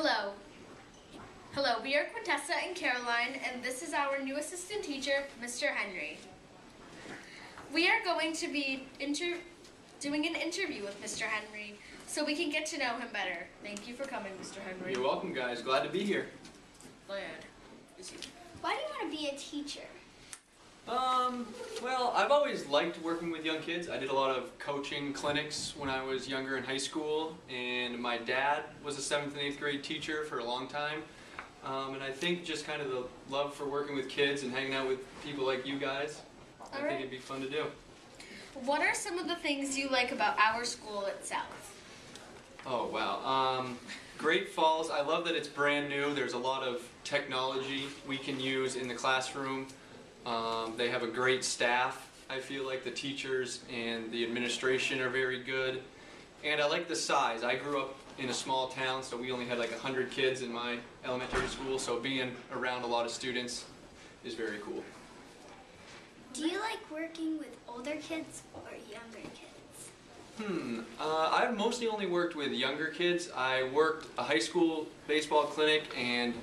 Hello. Hello, we are Quintessa and Caroline, and this is our new assistant teacher, Mr. Henry. We are going to be doing an interview with Mr. Henry so we can get to know him better. Thank you for coming, Mr. Henry. You're welcome, guys. Glad to be here. Glad. Why do you want to be a teacher? Well, I've always liked working with young kids. I did a lot of coaching clinics when I was younger in high school, and my dad was a 7th and 8th grade teacher for a long time. And I think just kind of the love for working with kids and hanging out with people like you guys, I think it'd be fun to do. What are some of the things you like about our school itself? Oh, wow. Great Falls, I love that it's brand new. There's a lot of technology we can use in the classroom. They have a great staff. I feel like the teachers and the administration are very good. And I like the size. I grew up in a small town, so we only had like 100 kids in my elementary school, so being around a lot of students is very cool. Do you like working with older kids or younger kids? I've mostly only worked with younger kids. I worked a high school baseball clinic and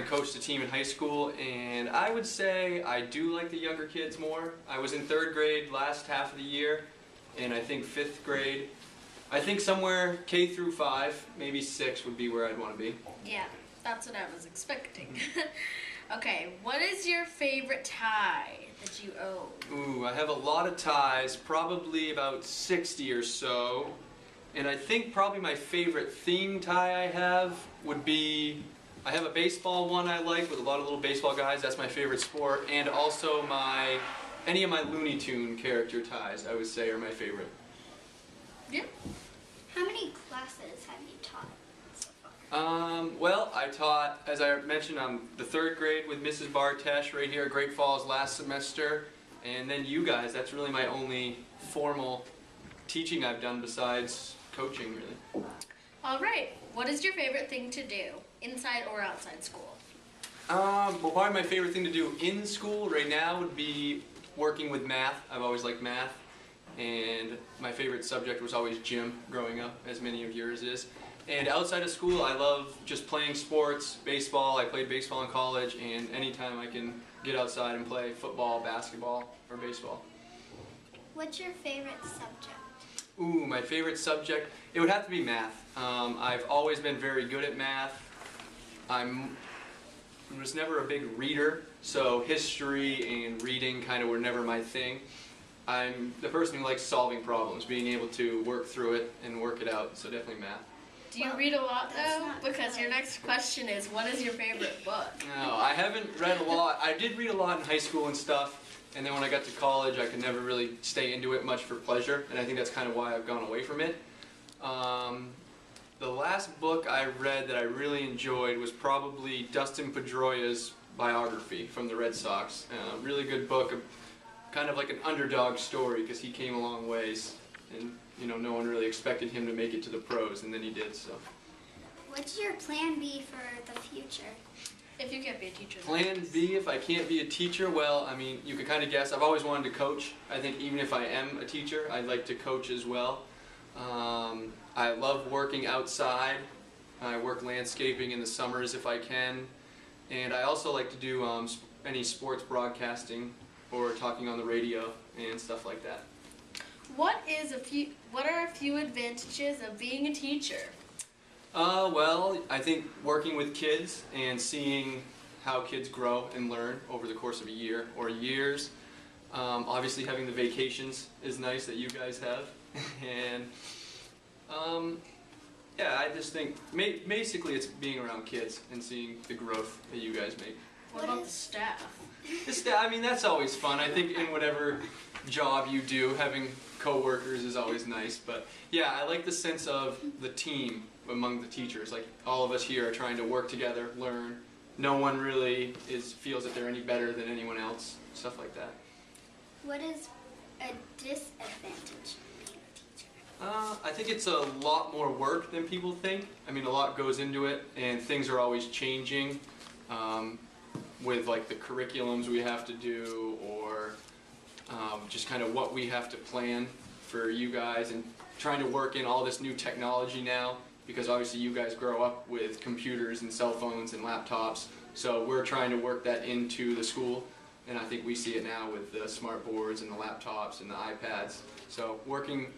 coached a team in high school, and I would say I do like the younger kids more. I was in 3rd grade last half of the year, and I think 5th grade. I think somewhere K through 5, maybe 6 would be where I'd want to be. Yeah, that's what I was expecting. Okay, what is your favorite tie that you own? Ooh, I have a lot of ties, probably about 60 or so. And I think probably my favorite theme tie I have would be, I have a baseball one I like with a lot of little baseball guys. That's my favorite sport. And also any of my Looney Tune character ties, I would say, are my favorite. Yeah. How many classes have you taught so far? Well, I taught, as I mentioned, the 3rd grade with Mrs. Bartesh right here at Great Falls last semester. And then you guys, that's really my only formal teaching I've done besides coaching, really. All right. What is your favorite thing to do, inside or outside school? Well, probably my favorite thing to do in school right now would be working with math. I've always liked math. And my favorite subject was always gym growing up, as many of yours is. And outside of school, I love just playing sports, baseball. I played baseball in college, and anytime I can get outside and play football, basketball, or baseball. What's your favorite subject? Ooh, my favorite subject? It would have to be math. I've always been very good at math. I was never a big reader, so history and reading kind of were never my thing. I'm the person who likes solving problems, being able to work through it and work it out, so definitely math. Do you read a lot, though? Because your next question is, what is your favorite book? No, I haven't read a lot. I did read a lot in high school and stuff, and then when I got to college, I could never really stay into it much for pleasure, and I think that's kind of why I've gone away from it. The last book I read that I really enjoyed was probably Dustin Pedroia's biography from the Red Sox. Really good book. Kind of like an underdog story because he came a long ways, and no one really expected him to make it to the pros, and then he did. So. What's your plan B for the future? If you can't be a teacher. Plan B if I can't be a teacher? Well, I mean, you could kind of guess. I've always wanted to coach. I think even if I am a teacher, I'd like to coach as well. I love working outside. I work landscaping in the summers if I can, and I also like to do any sports broadcasting or talking on the radio and stuff like that. What are a few advantages of being a teacher? Well, I think working with kids and seeing how kids grow and learn over the course of a year or years. Obviously having the vacations is nice that you guys have. And yeah, I just think basically it's being around kids and seeing the growth that you guys make. What about the staff? I mean, that's always fun. I think in whatever job you do, having co-workers is always nice. But yeah, I like the sense of the team among the teachers. Like all of us here are trying to work together, learn. No one really feels that they're any better than anyone else. Stuff like that. What is a disadvantage of being a teacher? I think it's a lot more work than people think. I mean, a lot goes into it, and things are always changing. With like the curriculums we have to do, or just kind of what we have to plan for you guys, and trying to work in all this new technology now because obviously you guys grow up with computers and cell phones and laptops, so we're trying to work that into the school, and I think we see it now with the smart boards and the laptops and the iPads. So working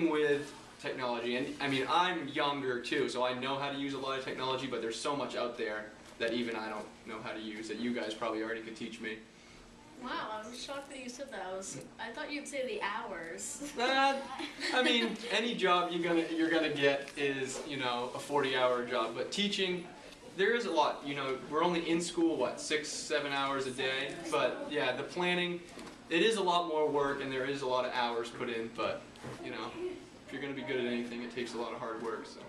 with technology, and I mean, I'm younger too, so I know how to use a lot of technology, but there's so much out there that even I don't know how to use that you guys probably already could teach me. Wow, I was shocked that you said that. I thought you'd say the hours. I mean, any job you're gonna get is, you know, a 40-hour job, but teaching, there is a lot. You know, we're only in school, what, 6-7 hours a day? But yeah, the planning, it is a lot more work and there is a lot of hours put in, but you know, if you're gonna be good at anything, it takes a lot of hard work. So.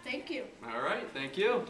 Thank you. All right, thank you.